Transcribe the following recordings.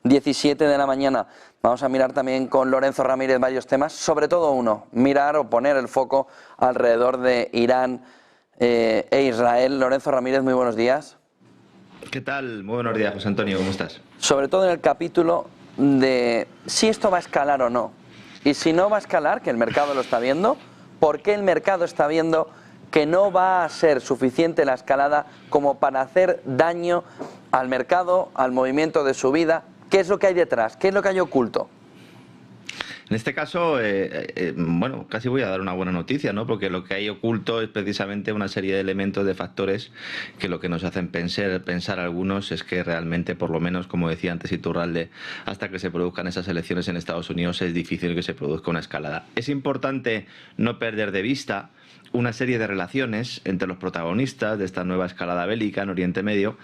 17 de la mañana. Vamos a mirar también con Lorenzo Ramírez varios temas, sobre todo uno, mirar o poner el foco alrededor de Irán e Israel. Lorenzo Ramírez, muy buenos días. ¿Qué tal? Muy buenos días, José Antonio, ¿cómo estás? Sobre todo en el capítulo de si esto va a escalar o no. Y si no va a escalar, que el mercado lo está viendo, ¿por qué el mercado está viendo que no va a ser suficiente la escalada como para hacer daño al mercado, al movimiento de subida? ¿Qué es lo que hay detrás? ¿Qué es lo que hay oculto? En este caso, bueno, casi voy a dar una buena noticia, ¿no? Porque lo que hay oculto es precisamente una serie de elementos, de factores, que lo que nos hacen pensar algunos es que realmente, por lo menos, como decía antes Iturralde, hasta que se produzcan esas elecciones en Estados Unidos es difícil que se produzca una escalada. Es importante no perder de vista una serie de relaciones entre los protagonistas de esta nueva escalada bélica en Oriente Medio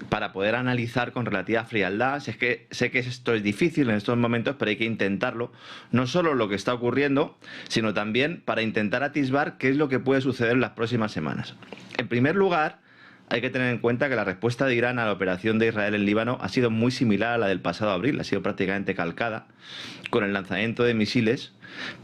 para poder analizar con relativa frialdad. Sé que esto es difícil en estos momentos, pero hay que intentarlo, no solo lo que está ocurriendo, sino también para intentar atisbar qué es lo que puede suceder en las próximas semanas. En primer lugar, hay que tener en cuenta que la respuesta de Irán a la operación de Israel en Líbano ha sido muy similar a la del pasado abril, ha sido prácticamente calcada, con el lanzamiento de misiles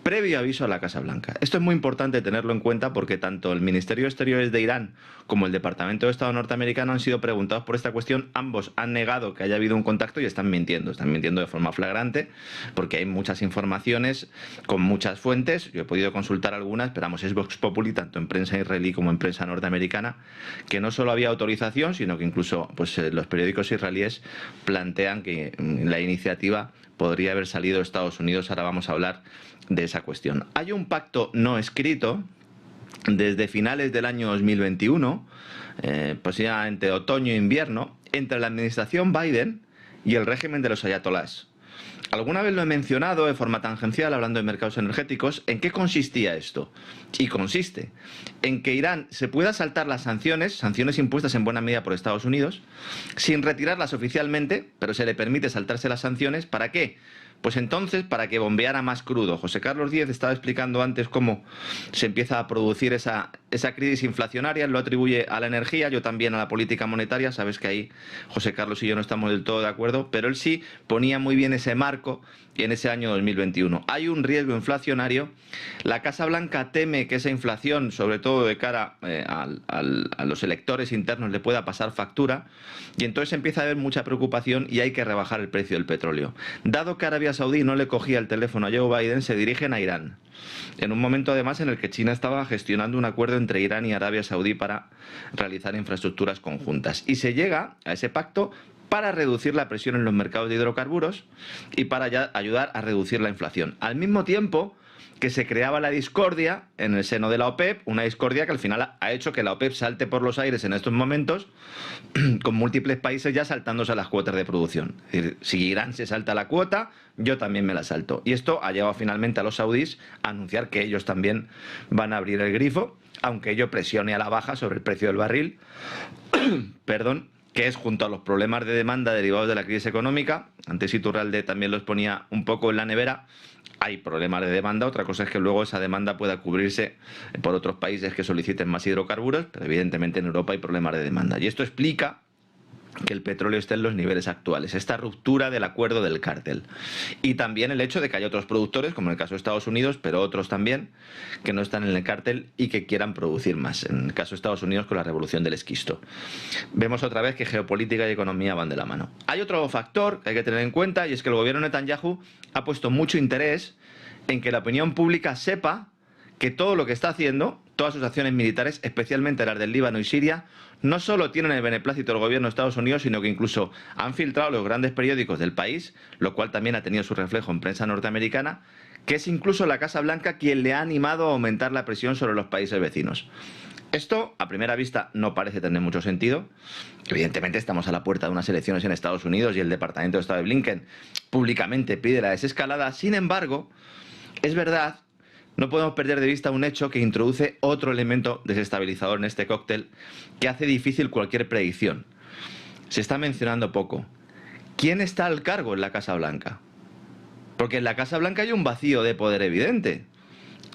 previo aviso a la Casa Blanca. Esto es muy importante tenerlo en cuenta porque tanto el Ministerio de Exteriores de Irán como el Departamento de Estado norteamericano han sido preguntados por esta cuestión. Ambos han negado que haya habido un contacto y están mintiendo de forma flagrante porque hay muchas informaciones con muchas fuentes. Yo he podido consultar algunas, pero vamos, es Vox Populi, tanto en prensa israelí como en prensa norteamericana, que no solo había autorización, sino que incluso pues, los periódicos israelíes plantean que la iniciativa podría haber salido de Estados Unidos. Ahora vamos a hablar de esa cuestión. Hay un pacto no escrito desde finales del año 2021, posiblemente otoño e invierno, entre la administración Biden y el régimen de los ayatolás. Alguna vez lo he mencionado de forma tangencial, hablando de mercados energéticos. ¿En qué consistía esto? Y consiste en que Irán se pueda saltar las sanciones impuestas en buena medida por Estados Unidos, sin retirarlas oficialmente, pero se le permite saltarse las sanciones. ¿Para qué? Pues entonces, para que bombeara más crudo. José Carlos Díez estaba explicando antes cómo se empieza a producir esa crisis inflacionaria, lo atribuye a la energía, yo también a la política monetaria. Sabes que ahí José Carlos y yo no estamos del todo de acuerdo, pero él sí ponía muy bien ese marco y en ese año 2021. Hay un riesgo inflacionario. La Casa Blanca teme que esa inflación, sobre todo de cara a los electores internos, le pueda pasar factura, y entonces empieza a haber mucha preocupación y hay que rebajar el precio del petróleo. Dado que Arabia Saudí no le cogía el teléfono a Joe Biden, se dirigen a Irán, en un momento además en el que China estaba gestionando un acuerdo entre Irán y Arabia Saudí para realizar infraestructuras conjuntas. Y se llega a ese pacto para reducir la presión en los mercados de hidrocarburos y para ya ayudar a reducir la inflación. Al mismo tiempo que se creaba la discordia en el seno de la OPEP, una discordia que al final ha hecho que la OPEP salte por los aires en estos momentos, con múltiples países ya saltándose a las cuotas de producción. Es decir, si Irán se salta la cuota, yo también me la salto. Y esto ha llevado finalmente a los saudíes a anunciar que ellos también van a abrir el grifo, aunque ello presione a la baja sobre el precio del barril, perdón, que es, junto a los problemas de demanda derivados de la crisis económica, antes Iturralde también los ponía un poco en la nevera, hay problemas de demanda. Otra cosa es que luego esa demanda pueda cubrirse por otros países que soliciten más hidrocarburos, pero evidentemente en Europa hay problemas de demanda. Y esto explica que el petróleo esté en los niveles actuales, esta ruptura del acuerdo del cártel. Y también el hecho de que haya otros productores, como en el caso de Estados Unidos, pero otros también, que no están en el cártel y que quieran producir más. En el caso de Estados Unidos, con la revolución del esquisto. Vemos otra vez que geopolítica y economía van de la mano. Hay otro factor que hay que tener en cuenta, y es que el gobierno de Netanyahu ha puesto mucho interés en que la opinión pública sepa que todo lo que está haciendo, todas sus acciones militares, especialmente las del Líbano y Siria, no solo tienen el beneplácito del gobierno de Estados Unidos, sino que incluso han filtrado los grandes periódicos del país, lo cual también ha tenido su reflejo en prensa norteamericana, que es incluso la Casa Blanca quien le ha animado a aumentar la presión sobre los países vecinos. Esto, a primera vista, no parece tener mucho sentido. Evidentemente estamos a la puerta de unas elecciones en Estados Unidos y el Departamento de Estado de Blinken públicamente pide la desescalada. Sin embargo, es verdad, no podemos perder de vista un hecho que introduce otro elemento desestabilizador en este cóctel que hace difícil cualquier predicción. Se está mencionando poco. ¿Quién está al cargo en la Casa Blanca? Porque en la Casa Blanca hay un vacío de poder evidente.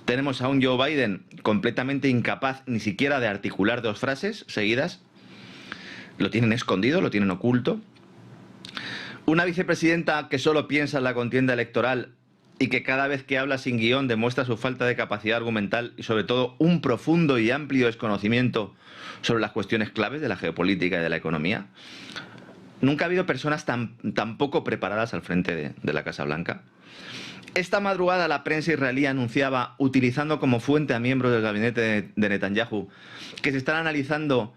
Tenemos a un Joe Biden completamente incapaz ni siquiera de articular dos frases seguidas. Lo tienen escondido, lo tienen oculto. Una vicepresidenta que solo piensa en la contienda electoral y que cada vez que habla sin guión demuestra su falta de capacidad argumental y sobre todo un profundo y amplio desconocimiento sobre las cuestiones claves de la geopolítica y de la economía. Nunca ha habido personas tan poco preparadas al frente de la Casa Blanca. Esta madrugada la prensa israelí anunciaba, utilizando como fuente a miembros del gabinete de Netanyahu, que se están analizando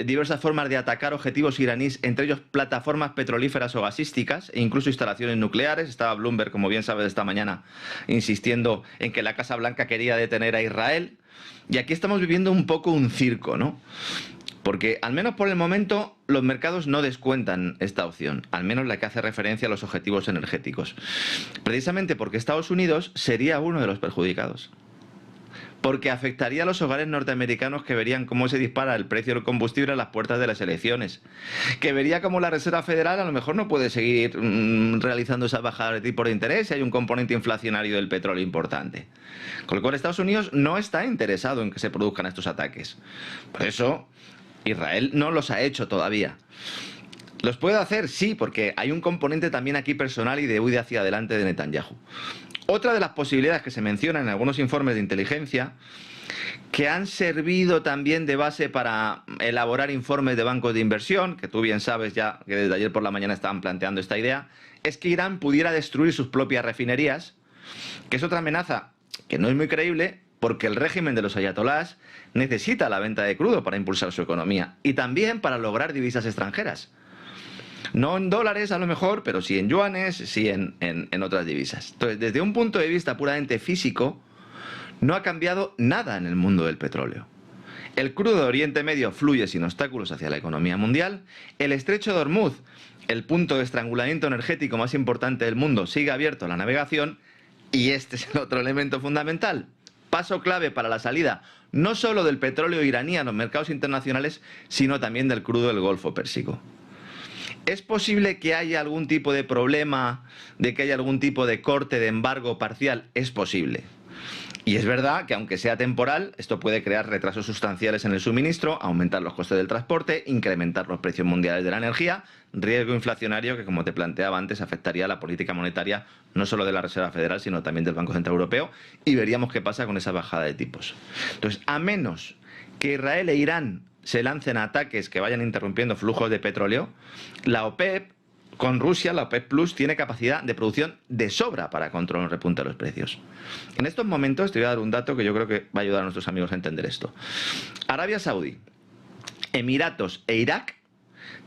diversas formas de atacar objetivos iraníes, entre ellos plataformas petrolíferas o gasísticas e incluso instalaciones nucleares. Estaba Bloomberg, como bien sabes, esta mañana insistiendo en que la Casa Blanca quería detener a Israel. Y aquí estamos viviendo un poco un circo, ¿no? Porque, al menos por el momento, los mercados no descuentan esta opción, al menos la que hace referencia a los objetivos energéticos. Precisamente porque Estados Unidos sería uno de los perjudicados. Porque afectaría a los hogares norteamericanos que verían cómo se dispara el precio del combustible a las puertas de las elecciones. Que vería cómo la Reserva Federal a lo mejor no puede seguir realizando esas bajadas de tipos de interés si hay un componente inflacionario del petróleo importante. Con lo cual Estados Unidos no está interesado en que se produzcan estos ataques. Por eso Israel no los ha hecho todavía. ¿Los puede hacer? Sí, porque hay un componente también aquí personal y de huida hacia adelante de Netanyahu. Otra de las posibilidades que se mencionan en algunos informes de inteligencia, que han servido también de base para elaborar informes de bancos de inversión, que tú bien sabes ya que desde ayer por la mañana estaban planteando esta idea, es que Irán pudiera destruir sus propias refinerías, que es otra amenaza que no es muy creíble, porque el régimen de los ayatolás necesita la venta de crudo para impulsar su economía y también para lograr divisas extranjeras. No en dólares a lo mejor, pero sí en yuanes, sí en otras divisas. Entonces, desde un punto de vista puramente físico, no ha cambiado nada en el mundo del petróleo. El crudo de Oriente Medio fluye sin obstáculos hacia la economía mundial. El estrecho de Hormuz, el punto de estrangulamiento energético más importante del mundo, sigue abierto a la navegación. Y este es el otro elemento fundamental. Paso clave para la salida no solo del petróleo iraní a los mercados internacionales, sino también del crudo del Golfo Pérsico. ¿Es posible que haya algún tipo de problema, de que haya algún tipo de corte de embargo parcial? Es posible. Y es verdad que aunque sea temporal, esto puede crear retrasos sustanciales en el suministro, aumentar los costes del transporte, incrementar los precios mundiales de la energía, riesgo inflacionario que, como te planteaba antes, afectaría a la política monetaria no solo de la Reserva Federal, sino también del Banco Central Europeo, y veríamos qué pasa con esa bajada de tipos. Entonces, a menos que Israel e Irán se lancen a ataques que vayan interrumpiendo flujos de petróleo, la OPEP, con Rusia, la OPEP Plus tiene capacidad de producción de sobra para controlar el repunte de los precios. En estos momentos te voy a dar un dato que yo creo que va a ayudar a nuestros amigos a entender esto. Arabia Saudí, Emiratos e Irak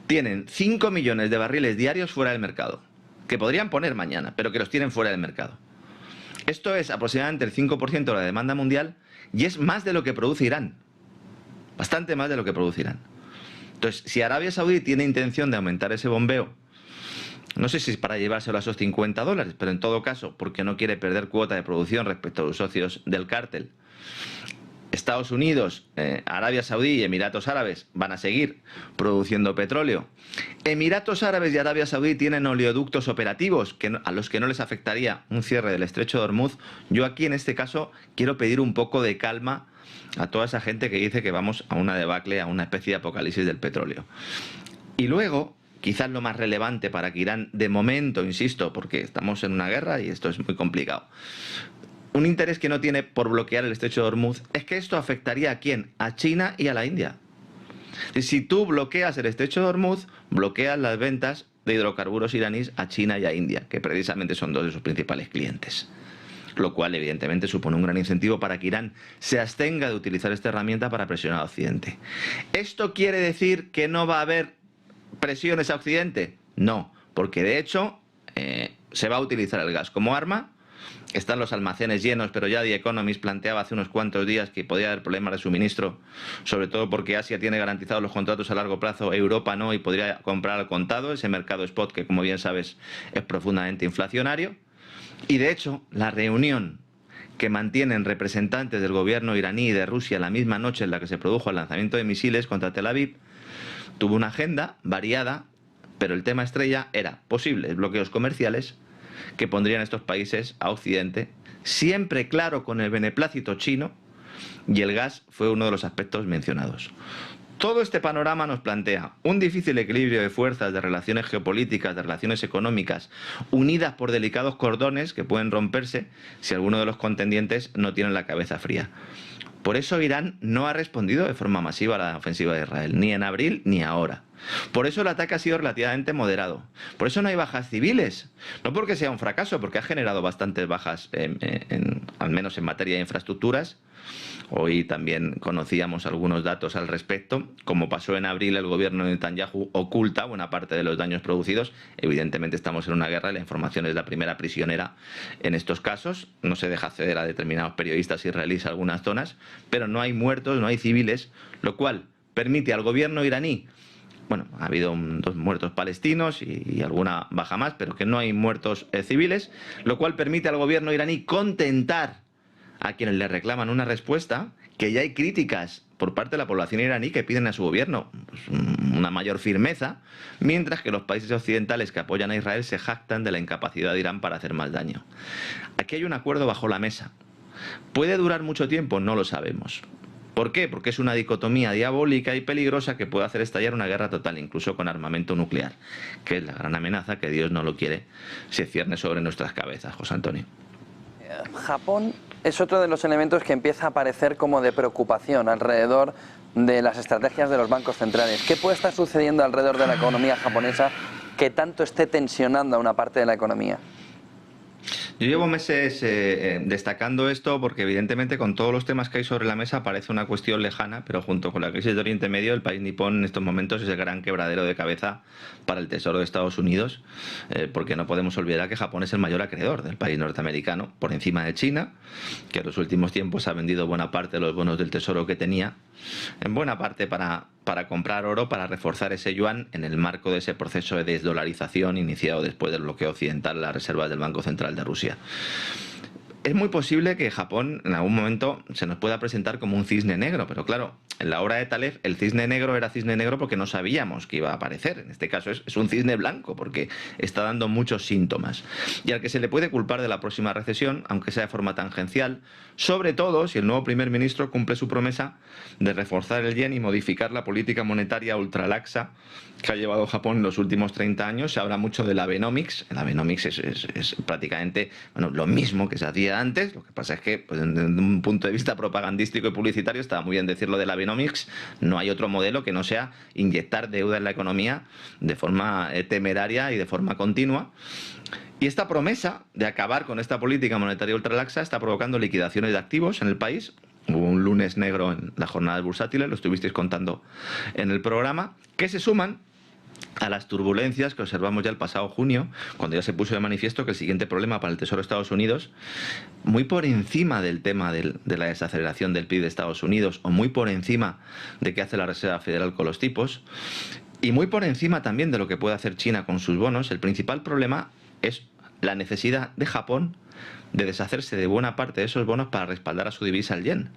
tienen 5 millones de barriles diarios fuera del mercado, que podrían poner mañana, pero que los tienen fuera del mercado. Esto es aproximadamente el 5% de la demanda mundial y es más de lo que produce Irán. Bastante más de lo que produce Irán. Entonces, si Arabia Saudí tiene intención de aumentar ese bombeo, no sé si es para llevárselo a esos $50, pero en todo caso, porque no quiere perder cuota de producción respecto a los socios del cártel. Estados Unidos, Arabia Saudí y Emiratos Árabes van a seguir produciendo petróleo. Emiratos Árabes y Arabia Saudí tienen oleoductos operativos a los que no les afectaría un cierre del estrecho de Hormuz. Yo aquí en este caso quiero pedir un poco de calma a toda esa gente que dice que vamos a una debacle, a una especie de apocalipsis del petróleo. Y luego, quizás lo más relevante para que Irán, de momento, insisto, porque estamos en una guerra y esto es muy complicado, un interés que no tiene por bloquear el estrecho de Hormuz, es que esto afectaría ¿a quién? A China y a la India. Y si tú bloqueas el estrecho de Hormuz, bloqueas las ventas de hidrocarburos iraníes a China y a India, que precisamente son dos de sus principales clientes. Lo cual evidentemente supone un gran incentivo para que Irán se abstenga de utilizar esta herramienta para presionar a Occidente. ¿Esto quiere decir que no va a haber presiones a Occidente? No, porque de hecho se va a utilizar el gas como arma. Están los almacenes llenos, pero ya The Economist planteaba hace unos cuantos días que podía haber problemas de suministro, sobre todo porque Asia tiene garantizados los contratos a largo plazo, Europa no, y podría comprar al contado, ese mercado spot que, como bien sabes, es profundamente inflacionario. Y de hecho, la reunión que mantienen representantes del gobierno iraní y de Rusia la misma noche en la que se produjo el lanzamiento de misiles contra Tel Aviv, tuvo una agenda variada, pero el tema estrella era posibles bloqueos comerciales que pondrían estos países a Occidente, siempre claro con el beneplácito chino, y el gas fue uno de los aspectos mencionados. Todo este panorama nos plantea un difícil equilibrio de fuerzas, de relaciones geopolíticas, de relaciones económicas, unidas por delicados cordones que pueden romperse si alguno de los contendientes no tiene la cabeza fría. Por eso Irán no ha respondido de forma masiva a la ofensiva de Israel, ni en abril ni ahora. Por eso el ataque ha sido relativamente moderado. Por eso no hay bajas civiles. No porque sea un fracaso, porque ha generado bastantes bajas, al menos en materia de infraestructuras. Hoy también conocíamos algunos datos al respecto. Como pasó en abril, el gobierno de Netanyahu oculta buena parte de los daños producidos. Evidentemente estamos en una guerra y la información es la primera prisionera en estos casos. No se deja acceder a determinados periodistas israelíes a algunas zonas, pero no hay muertos, no hay civiles, lo cual permite al gobierno iraní, bueno, ha habido 2 muertos palestinos y alguna baja más, pero que no hay muertos civiles, lo cual permite al gobierno iraní contentar a quienes le reclaman una respuesta, que ya hay críticas por parte de la población iraní que piden a su gobierno pues, una mayor firmeza, mientras que los países occidentales que apoyan a Israel se jactan de la incapacidad de Irán para hacer más daño. Aquí hay un acuerdo bajo la mesa. ¿Puede durar mucho tiempo? No lo sabemos. ¿Por qué? Porque es una dicotomía diabólica y peligrosa que puede hacer estallar una guerra total, incluso con armamento nuclear, que es la gran amenaza que Dios no lo quiere se cierne sobre nuestras cabezas, José Antonio. Japón es otro de los elementos que empieza a aparecer como de preocupación alrededor de las estrategias de los bancos centrales. ¿Qué puede estar sucediendo alrededor de la economía japonesa que tanto esté tensionando a una parte de la economía? Yo llevo meses destacando esto porque evidentemente con todos los temas que hay sobre la mesa parece una cuestión lejana, pero junto con la crisis de Oriente Medio, el país nipón en estos momentos es el gran quebradero de cabeza para el Tesoro de Estados Unidos, porque no podemos olvidar que Japón es el mayor acreedor del país norteamericano, por encima de China, que en los últimos tiempos ha vendido buena parte de los bonos del Tesoro que tenía, en buena parte para comprar oro, para reforzar ese yuan en el marco de ese proceso de desdolarización iniciado después del bloqueo occidental de las reservas del Banco Central de Rusia. Es muy posible que Japón en algún momento se nos pueda presentar como un cisne negro, pero claro, en la obra de Taleb el cisne negro era cisne negro porque no sabíamos que iba a aparecer. En este caso es un cisne blanco porque está dando muchos síntomas. Y al que se le puede culpar de la próxima recesión, aunque sea de forma tangencial, sobre todo si el nuevo primer ministro cumple su promesa de reforzar el yen y modificar la política monetaria ultralaxa que ha llevado Japón en los últimos 30 años. Se habla mucho del Abenomics. El Abenomics es prácticamente lo mismo que se hacía antes. Lo que pasa es que pues, desde un punto de vista propagandístico y publicitario estaba muy bien decirlo del Abenomics. No hay otro modelo que no sea inyectar deuda en la economía de forma temeraria y de forma continua. Y esta promesa de acabar con esta política monetaria ultralaxa está provocando liquidaciones de activos en el país. Hubo un lunes negro en la jornada bursátiles, lo estuvisteis contando en el programa, que se suman a las turbulencias que observamos ya el pasado junio, cuando ya se puso de manifiesto que el siguiente problema para el Tesoro de Estados Unidos, muy por encima del tema de la desaceleración del PIB de Estados Unidos, o muy por encima de qué hace la Reserva Federal con los tipos, y muy por encima también de lo que puede hacer China con sus bonos, el principal problema es la necesidad de Japón de deshacerse de buena parte de esos bonos para respaldar a su divisa, el yen.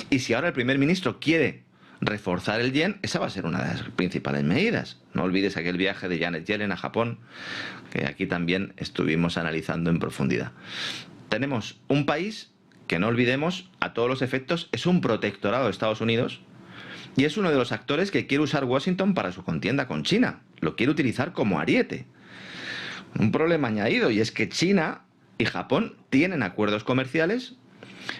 Y si ahora el primer ministro quiere reforzar el yen, esa va a ser una de las principales medidas. No olvides aquel viaje de Janet Yellen a Japón, que aquí también estuvimos analizando en profundidad. Tenemos un país que, no olvidemos, a todos los efectos es un protectorado de Estados Unidos y es uno de los actores que quiere usar Washington para su contienda con China. Lo quiere utilizar como ariete. Un problema añadido, y es que China y Japón tienen acuerdos comerciales.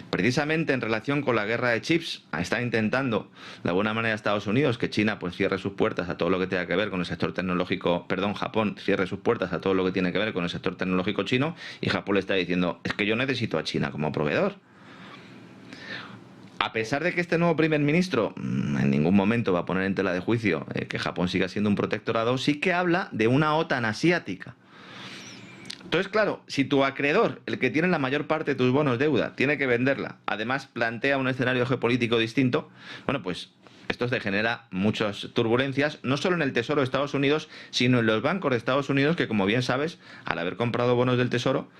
Precisamente en relación con la guerra de chips, está intentando de alguna manera Estados Unidos que China pues cierre sus puertas a todo lo que tenga que ver con el sector tecnológico, Japón cierre sus puertas a todo lo que tiene que ver con el sector tecnológico chino, y Japón le está diciendo, es que yo necesito a China como proveedor. A pesar de que este nuevo primer ministro en ningún momento va a poner en tela de juicio que Japón siga siendo un protectorado, sí que habla de una OTAN asiática. Entonces, claro, si tu acreedor, el que tiene la mayor parte de tus bonos deuda, tiene que venderla, además plantea un escenario geopolítico distinto, bueno, pues esto te genera muchas turbulencias, no solo en el Tesoro de Estados Unidos, sino en los bancos de Estados Unidos, que como bien sabes, al haber comprado bonos del Tesoro,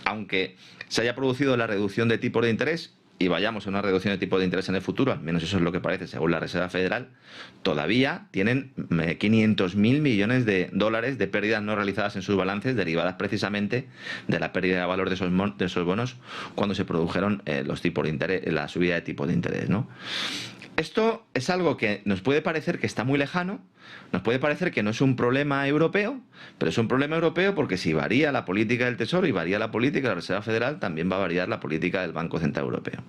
aunque se haya producido la reducción de tipos de interés, y vayamos a una reducción de tipo de interés en el futuro, al menos eso es lo que parece según la Reserva Federal, todavía tienen 500.000 millones de dólares de pérdidas no realizadas en sus balances, derivadas precisamente de la pérdida de valor de esos bonos cuando se produjeron los tipos de interés, la subida de tipos de interés, ¿no? Esto es algo que nos puede parecer que está muy lejano, nos puede parecer que no es un problema europeo, pero es un problema europeo porque si varía la política del Tesoro y varía la política de la Reserva Federal, también va a variar la política del Banco Central Europeo.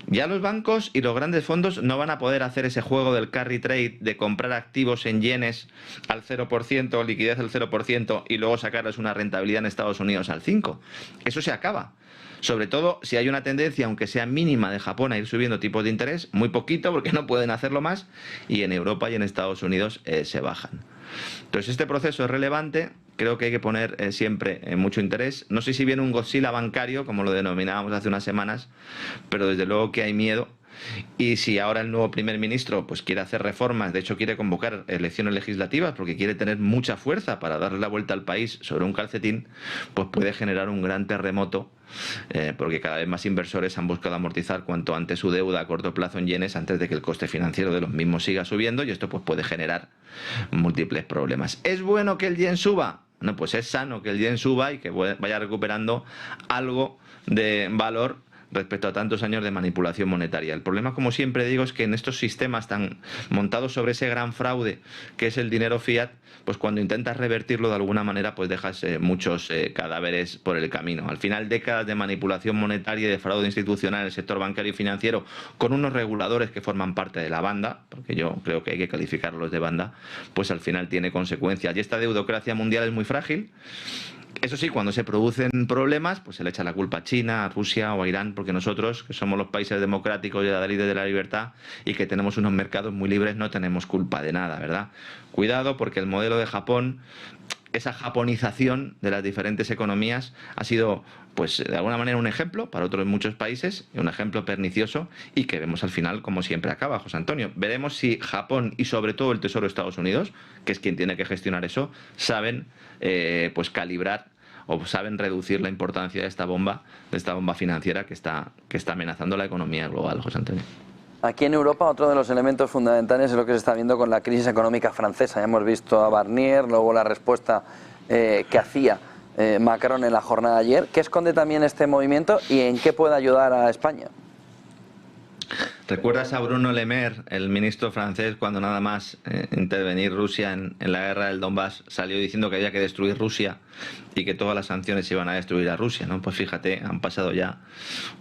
Ya los bancos y los grandes fondos no van a poder hacer ese juego del carry trade, de comprar activos en yenes al 0%, liquidez al 0%, y luego sacarles una rentabilidad en Estados Unidos al 5%. Eso se acaba. Sobre todo si hay una tendencia, aunque sea mínima, de Japón a ir subiendo tipos de interés, muy poquito porque no pueden hacerlo más, y en Europa y en Estados Unidos se bajan. Entonces este proceso es relevante, creo que hay que poner siempre mucho interés. No sé si viene un Godzilla bancario, como lo denominábamos hace unas semanas, pero desde luego que hay miedo. Y si ahora el nuevo primer ministro pues quiere hacer reformas, de hecho quiere convocar elecciones legislativas porque quiere tener mucha fuerza para darle la vuelta al país sobre un calcetín, pues puede generar un gran terremoto, porque cada vez más inversores han buscado amortizar cuanto antes su deuda a corto plazo en yenes antes de que el coste financiero de los mismos siga subiendo, y esto pues puede generar múltiples problemas. ¿Es bueno que el yen suba? No, pues es sano que el yen suba y que vaya recuperando algo de valor respecto a tantos años de manipulación monetaria. El problema, como siempre digo, es que en estos sistemas tan montados sobre ese gran fraude que es el dinero fiat, pues cuando intentas revertirlo de alguna manera, pues dejas muchos cadáveres por el camino. Al final, décadas de manipulación monetaria y de fraude institucional en el sector bancario y financiero, con unos reguladores que forman parte de la banda, porque yo creo que hay que calificarlos de banda, pues al final tiene consecuencias. Y esta deudocracia mundial es muy frágil. Eso sí, cuando se producen problemas, pues se le echa la culpa a China, a Rusia o a Irán, porque nosotros, que somos los países democráticos y adalides de la libertad y que tenemos unos mercados muy libres, no tenemos culpa de nada, ¿verdad? Cuidado, porque el modelo de Japón, esa japonización de las diferentes economías, ha sido, pues de alguna manera, un ejemplo para otros muchos países, un ejemplo pernicioso, y que vemos al final como siempre acaba, José Antonio. Veremos si Japón y sobre todo el Tesoro de Estados Unidos, que es quien tiene que gestionar eso, saben pues calibrar o saben reducir la importancia de esta bomba financiera que está amenazando la economía global, José Antonio. Aquí en Europa otro de los elementos fundamentales es lo que se está viendo con la crisis económica francesa. Ya hemos visto a Barnier, luego la respuesta que hacía Macron en la jornada de ayer. ¿Qué esconde también este movimiento y en qué puede ayudar a España? ¿Recuerdas a Bruno Le Maire, el ministro francés, cuando nada más intervenir Rusia en la guerra del Donbass, salió diciendo que había que destruir Rusia y que todas las sanciones iban a destruir a Rusia, ¿no? Pues fíjate, han pasado ya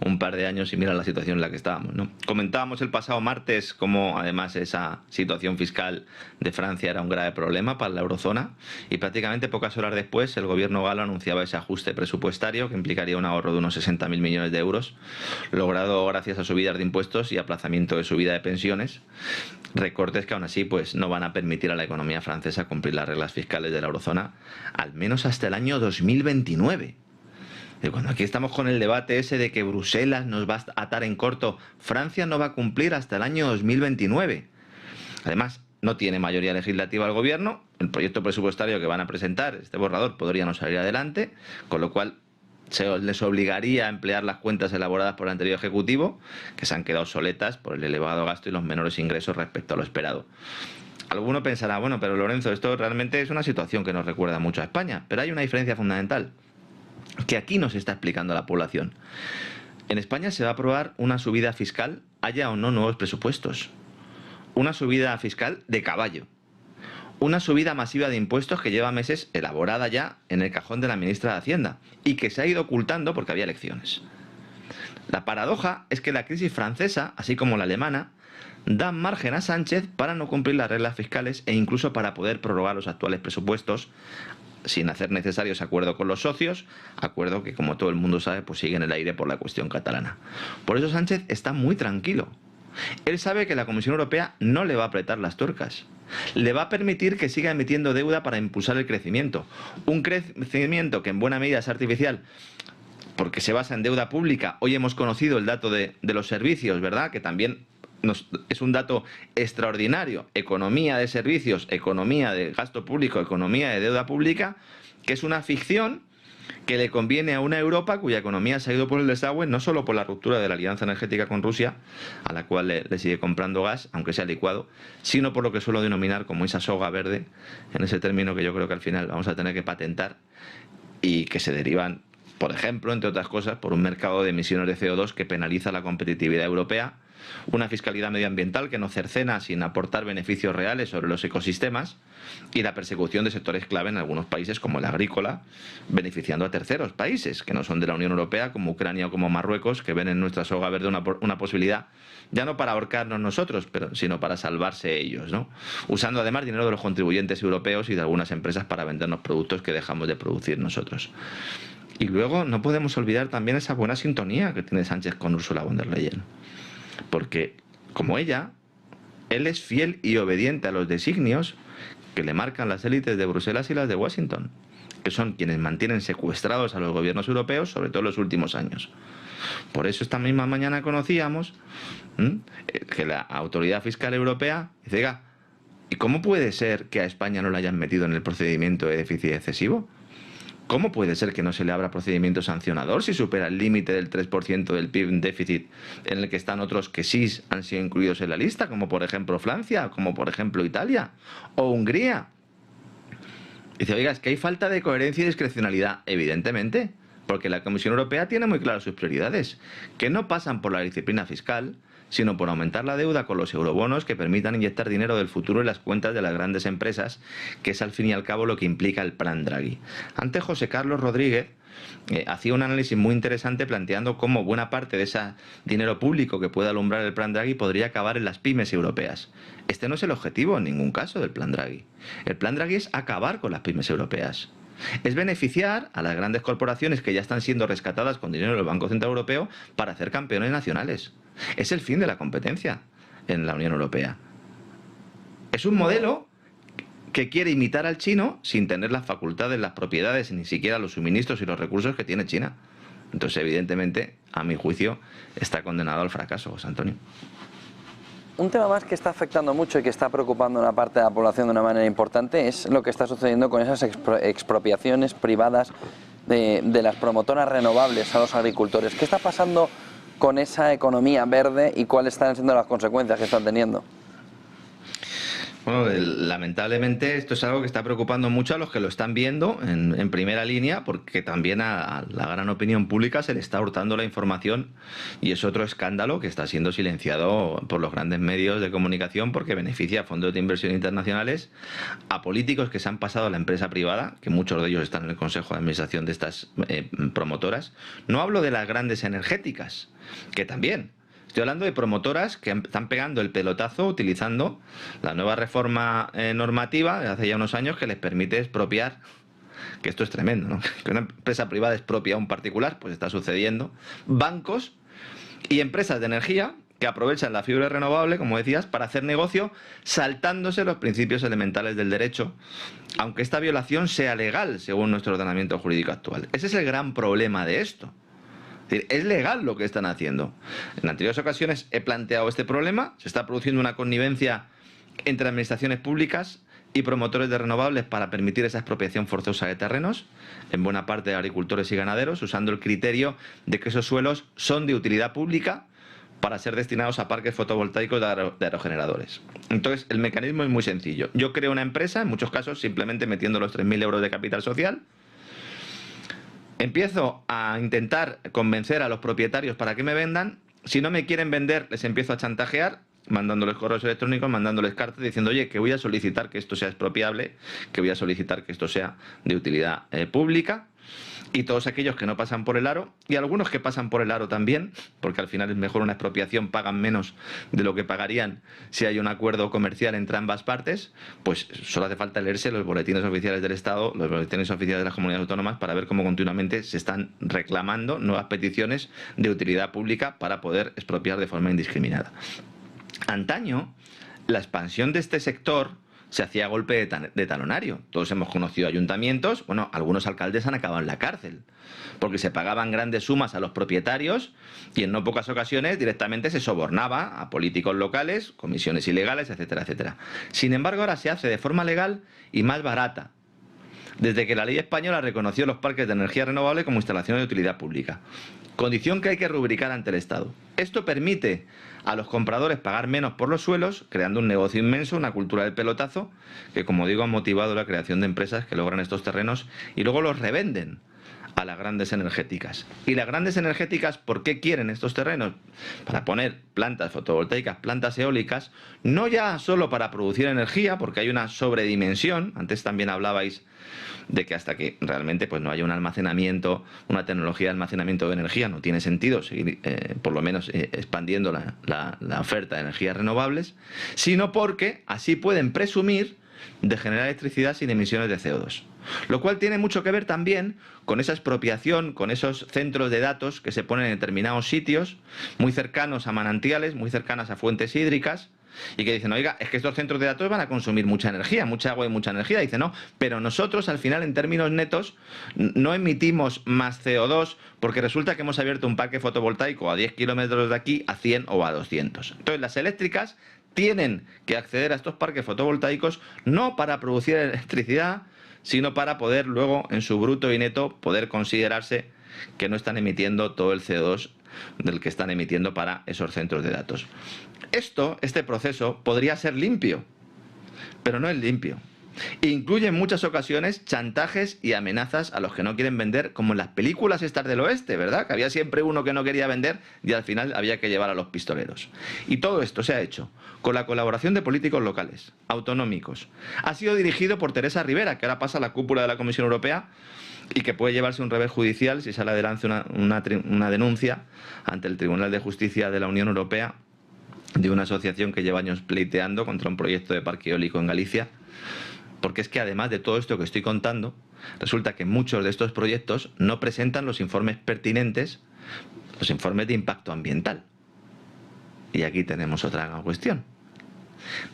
un par de años y mira la situación en la que estábamos, ¿no? Comentábamos el pasado martes cómo además esa situación fiscal de Francia era un grave problema para la eurozona, y prácticamente pocas horas después el gobierno galo anunciaba ese ajuste presupuestario que implicaría un ahorro de unos 60.000 millones de euros, logrado gracias a subidas de impuestos y aplazamiento de subida de pensiones, recortes que aún así pues no van a permitir a la economía francesa cumplir las reglas fiscales de la eurozona, al menos hasta el año 2029. Y cuando aquí estamos con el debate ese de que Bruselas nos va a atar en corto, Francia no va a cumplir hasta el año 2029. Además, no tiene mayoría legislativa el gobierno, el proyecto presupuestario que van a presentar, este borrador, podría no salir adelante, con lo cual se les obligaría a emplear las cuentas elaboradas por el anterior Ejecutivo, que se han quedado obsoletas por el elevado gasto y los menores ingresos respecto a lo esperado. Alguno pensará, bueno, pero Lorenzo, esto realmente es una situación que nos recuerda mucho a España, pero hay una diferencia fundamental, que aquí nos está explicando la población. En España se va a aprobar una subida fiscal, haya o no nuevos presupuestos. Una subida fiscal de caballo. Una subida masiva de impuestos que lleva meses elaborada ya en el cajón de la ministra de Hacienda y que se ha ido ocultando porque había elecciones. La paradoja es que la crisis francesa, así como la alemana, dan margen a Sánchez para no cumplir las reglas fiscales e incluso para poder prorrogar los actuales presupuestos sin hacer necesarios acuerdos con los socios, acuerdo que, como todo el mundo sabe, pues sigue en el aire por la cuestión catalana. Por eso Sánchez está muy tranquilo. Él sabe que la Comisión Europea no le va a apretar las tuercas. Le va a permitir que siga emitiendo deuda para impulsar el crecimiento. Un crecimiento que en buena medida es artificial porque se basa en deuda pública. Hoy hemos conocido el dato de los servicios, ¿verdad? Que también es un dato extraordinario. Economía de servicios, economía de gasto público, economía de deuda pública, que es una ficción que le conviene a una Europa cuya economía se ha ido por el desagüe, no solo por la ruptura de la alianza energética con Rusia, a la cual le sigue comprando gas, aunque sea licuado, sino por lo que suelo denominar como esa soga verde, en ese término que yo creo que al final vamos a tener que patentar y que se derivan, por ejemplo, entre otras cosas, por un mercado de emisiones de CO2 que penaliza la competitividad europea, una fiscalidad medioambiental que nos cercena sin aportar beneficios reales sobre los ecosistemas y la persecución de sectores clave en algunos países como el agrícola, beneficiando a terceros países que no son de la Unión Europea, como Ucrania o como Marruecos, que ven en nuestra soga verde una posibilidad, ya no para ahorcarnos nosotros, sino para salvarse ellos, ¿no? Usando además dinero de los contribuyentes europeos y de algunas empresas para vendernos productos que dejamos de producir nosotros. Y luego no podemos olvidar también esa buena sintonía que tiene Sánchez con Ursula von der Leyen. Porque, como ella, él es fiel y obediente a los designios que le marcan las élites de Bruselas y las de Washington, que son quienes mantienen secuestrados a los gobiernos europeos, sobre todo en los últimos años. Por eso esta misma mañana conocíamos que la Autoridad Fiscal Europea dice, oiga, ¿y cómo puede ser que a España no la hayan metido en el procedimiento de déficit excesivo? ¿Cómo puede ser que no se le abra procedimiento sancionador si supera el límite del 3% del PIB en déficit en el que están otros que sí han sido incluidos en la lista, como por ejemplo Francia, como por ejemplo Italia o Hungría? Dice, oiga, es que hay falta de coherencia y discrecionalidad, evidentemente, porque la Comisión Europea tiene muy claras sus prioridades, que no pasan por la disciplina fiscal, sino por aumentar la deuda con los eurobonos que permitan inyectar dinero del futuro en las cuentas de las grandes empresas, que es al fin y al cabo lo que implica el plan Draghi. Antes José Carlos Rodríguez hacía un análisis muy interesante planteando cómo buena parte de ese dinero público que puede alumbrar el plan Draghi podría acabar en las pymes europeas. Este no es el objetivo en ningún caso del plan Draghi. El plan Draghi es acabar con las pymes europeas. Es beneficiar a las grandes corporaciones que ya están siendo rescatadas con dinero del Banco Central Europeo para hacer campeones nacionales. Es el fin de la competencia en la Unión Europea. Es un modelo que quiere imitar al chino sin tener las facultades, las propiedades, ni siquiera los suministros y los recursos que tiene China. Entonces, evidentemente, a mi juicio, está condenado al fracaso, José Antonio. Un tema más que está afectando mucho y que está preocupando a una parte de la población de una manera importante es lo que está sucediendo con esas expropiaciones privadas de las promotoras renovables a los agricultores. ¿Qué está pasando con esa economía verde y cuáles están siendo las consecuencias que están teniendo? Bueno, lamentablemente esto es algo que está preocupando mucho a los que lo están viendo en primera línea, porque también a la gran opinión pública se le está hurtando la información y es otro escándalo que está siendo silenciado por los grandes medios de comunicación porque beneficia a fondos de inversión internacionales, a políticos que se han pasado a la empresa privada, que muchos de ellos están en el consejo de administración de estas promotoras. No hablo de las grandes energéticas, que también. Estoy hablando de promotoras que están pegando el pelotazo utilizando la nueva reforma normativa de hace ya unos años que les permite expropiar, que esto es tremendo, ¿no? Que una empresa privada expropia a un particular, pues está sucediendo, bancos y empresas de energía que aprovechan la fibra renovable, como decías, para hacer negocio saltándose los principios elementales del derecho, aunque esta violación sea legal según nuestro ordenamiento jurídico actual. Ese es el gran problema de esto. Es legal lo que están haciendo. En anteriores ocasiones he planteado este problema. Se está produciendo una connivencia entre administraciones públicas y promotores de renovables para permitir esa expropiación forzosa de terrenos, en buena parte de agricultores y ganaderos, usando el criterio de que esos suelos son de utilidad pública para ser destinados a parques fotovoltaicos de aerogeneradores. Entonces, el mecanismo es muy sencillo. Yo creo una empresa, en muchos casos simplemente metiendo los 3.000 euros de capital social. Empiezo a intentar convencer a los propietarios para que me vendan. Si no me quieren vender, les empiezo a chantajear, mandándoles correos electrónicos, mandándoles cartas, diciendo, oye, que voy a solicitar que esto sea expropiable, que voy a solicitar que esto sea de utilidad pública. Y todos aquellos que no pasan por el aro, y algunos que pasan por el aro también, porque al final es mejor una expropiación, pagan menos de lo que pagarían si hay un acuerdo comercial entre ambas partes, pues solo hace falta leerse los boletines oficiales del Estado, los boletines oficiales de las comunidades autónomas, para ver cómo continuamente se están reclamando nuevas peticiones de utilidad pública para poder expropiar de forma indiscriminada. Antaño, la expansión de este sector se hacía a golpe de talonario. Todos hemos conocido ayuntamientos, bueno, algunos alcaldes han acabado en la cárcel, porque se pagaban grandes sumas a los propietarios y en no pocas ocasiones directamente se sobornaba a políticos locales, comisiones ilegales, etcétera, etcétera. Sin embargo, ahora se hace de forma legal y más barata. desde que la ley española reconoció los parques de energía renovable como instalaciones de utilidad pública. Condición que hay que rubricar ante el Estado. Esto permite a los compradores pagar menos por los suelos, creando un negocio inmenso, una cultura del pelotazo, que como digo ha motivado la creación de empresas que logran estos terrenos y luego los revenden a las grandes energéticas. ¿Y las grandes energéticas por qué quieren estos terrenos? Para poner plantas fotovoltaicas, plantas eólicas, no ya solo para producir energía, porque hay una sobredimensión, antes también hablabais de que hasta que realmente pues no haya un almacenamiento, una tecnología de almacenamiento de energía, no tiene sentido seguir por lo menos expandiendo la oferta de energías renovables, sino porque así pueden presumir de generar electricidad sin emisiones de CO2. Lo cual tiene mucho que ver también con esa expropiación, con esos centros de datos que se ponen en determinados sitios, muy cercanos a manantiales, muy cercanas a fuentes hídricas, y que dicen, oiga, es que estos centros de datos van a consumir mucha energía, mucha agua y mucha energía. Dicen, no, pero nosotros al final en términos netos no emitimos más CO2 porque resulta que hemos abierto un parque fotovoltaico a 10 kilómetros de aquí, a 100 o a 200. Entonces las eléctricas tienen que acceder a estos parques fotovoltaicos no para producir electricidad, sino para poder luego en su bruto y neto poder considerarse que no están emitiendo todo el CO2 del que están emitiendo para esos centros de datos. Este proceso podría ser limpio, pero no es limpio. Incluye en muchas ocasiones chantajes y amenazas a los que no quieren vender, como en las películas estas del oeste, ¿verdad? Que había siempre uno que no quería vender y al final había que llevar a los pistoleros. Y todo esto se ha hecho con la colaboración de políticos locales, autonómicos. Ha sido dirigido por Teresa Rivera, que ahora pasa a la cúpula de la Comisión Europea y que puede llevarse un revés judicial si sale adelante una denuncia ante el Tribunal de Justicia de la Unión Europea de una asociación que lleva años pleiteando contra un proyecto de parque eólico en Galicia. Porque es que además de todo esto que estoy contando, resulta que muchos de estos proyectos no presentan los informes pertinentes, los informes de impacto ambiental. Y aquí tenemos otra cuestión.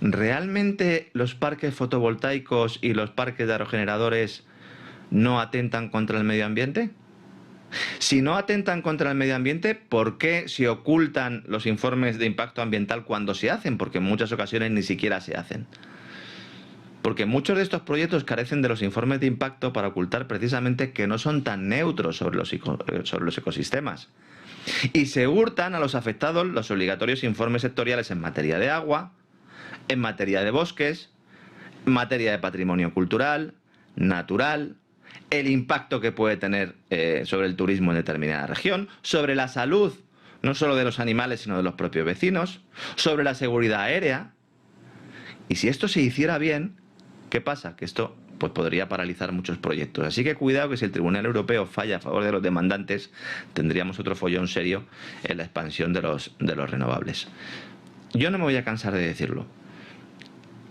¿Realmente los parques fotovoltaicos y los parques de aerogeneradores no atentan contra el medio ambiente? Si no atentan contra el medio ambiente, ¿por qué se ocultan los informes de impacto ambiental cuando se hacen? Porque en muchas ocasiones ni siquiera se hacen. Porque muchos de estos proyectos carecen de los informes de impacto para ocultar precisamente que no son tan neutros sobre los ecosistemas. Y se hurtan a los afectados los obligatorios informes sectoriales en materia de agua, en materia de bosques, en materia de patrimonio cultural, natural, el impacto que puede tener sobre el turismo en determinada región, sobre la salud, no solo de los animales, sino de los propios vecinos, sobre la seguridad aérea. Y si esto se hiciera bien, ¿qué pasa? Que esto pues podría paralizar muchos proyectos. Así que cuidado, que si el Tribunal Europeo falla a favor de los demandantes, tendríamos otro follón serio en la expansión de los renovables. Yo no me voy a cansar de decirlo.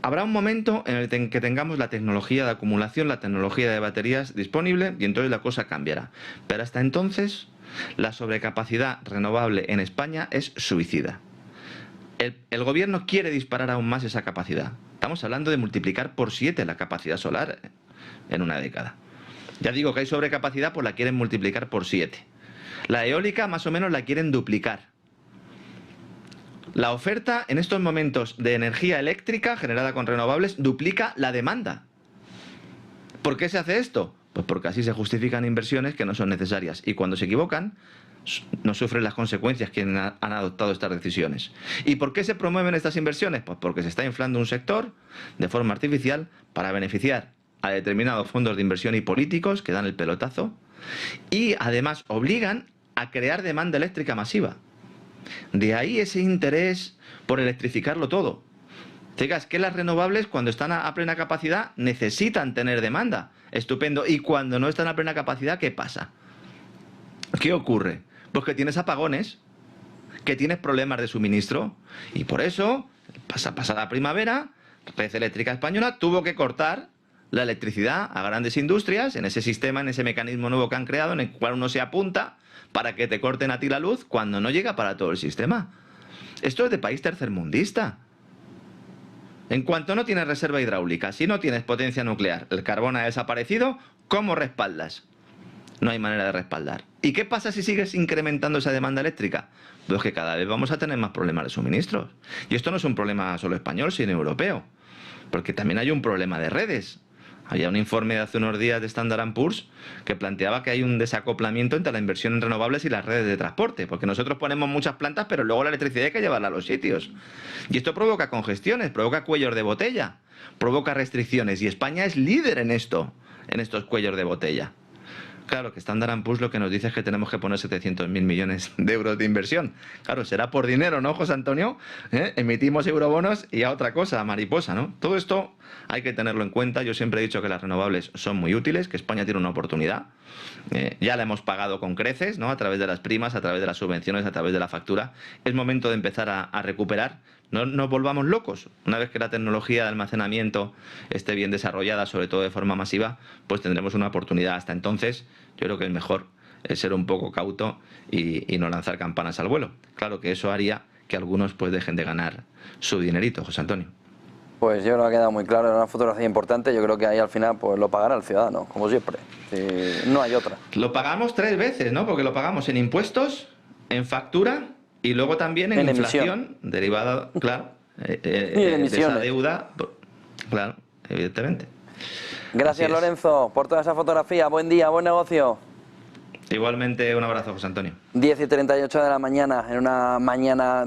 Habrá un momento en el que tengamos la tecnología de acumulación, la tecnología de baterías disponible y entonces la cosa cambiará. Pero hasta entonces, la sobrecapacidad renovable en España es suicida. El gobierno quiere disparar aún más esa capacidad. Estamos hablando de multiplicar por 7 la capacidad solar en una década. Ya digo que hay sobrecapacidad, pues la quieren multiplicar por 7. La eólica más o menos la quieren duplicar. La oferta en estos momentos de energía eléctrica generada con renovables duplica la demanda. ¿Por qué se hace esto? Pues porque así se justifican inversiones que no son necesarias y cuando se equivocan no sufren las consecuencias quienes han adoptado estas decisiones. ¿Y por qué se promueven estas inversiones? Pues porque se está inflando un sector de forma artificial para beneficiar a determinados fondos de inversión y políticos que dan el pelotazo y además obligan a crear demanda eléctrica masiva. De ahí ese interés por electrificarlo todo. Es que las renovables cuando están a plena capacidad necesitan tener demanda. Estupendo. Y cuando no están a plena capacidad, ¿qué pasa? ¿Qué ocurre? Pues que tienes apagones, que tienes problemas de suministro y por eso, pasada primavera, Red Eléctrica Española tuvo que cortar la electricidad a grandes industrias en ese sistema, en ese mecanismo nuevo que han creado, en el cual uno se apunta para que te corten a ti la luz cuando no llega para todo el sistema. Esto es de país tercermundista. En cuanto no tienes reserva hidráulica, si no tienes potencia nuclear, el carbón ha desaparecido, ¿cómo respaldas? No hay manera de respaldar. ¿Y qué pasa si sigues incrementando esa demanda eléctrica? Pues que cada vez vamos a tener más problemas de suministros. Y esto no es un problema solo español, sino europeo. Porque también hay un problema de redes. Había un informe de hace unos días de Standard & Poor's que planteaba que hay un desacoplamiento entre la inversión en renovables y las redes de transporte, porque nosotros ponemos muchas plantas, pero luego la electricidad hay que llevarla a los sitios. Y esto provoca congestiones, provoca cuellos de botella, provoca restricciones, y España es líder en esto, en estos cuellos de botella. Claro, que Standard & Poor's lo que nos dice es que tenemos que poner 700.000 millones de euros de inversión. Claro, será por dinero, ¿no, José Antonio? Emitimos eurobonos y a otra cosa, mariposa, ¿no? Todo esto hay que tenerlo en cuenta. Yo siempre he dicho que las renovables son muy útiles, que España tiene una oportunidad. Ya la hemos pagado con creces, ¿no? A través de las primas, a través de las subvenciones, a través de la factura. Es momento de empezar a recuperar. No nos volvamos locos. Una vez que la tecnología de almacenamiento esté bien desarrollada, sobre todo de forma masiva, pues tendremos una oportunidad. Hasta entonces, yo creo que es mejor ser un poco cauto y no lanzar campanas al vuelo. Claro que eso haría que algunos pues dejen de ganar su dinerito, José Antonio. Pues yo creo que ha quedado muy claro, era una fotografía importante. Yo creo que ahí al final pues lo pagará el ciudadano, como siempre. No hay otra. Lo pagamos 3 veces, ¿no? Porque lo pagamos en impuestos, en factura y luego también en inflación derivada, claro, de esa deuda, claro, evidentemente. Gracias, Lorenzo, por toda esa fotografía. Buen día, buen negocio. Igualmente, un abrazo, José Antonio. 10:38 de la mañana, en una mañana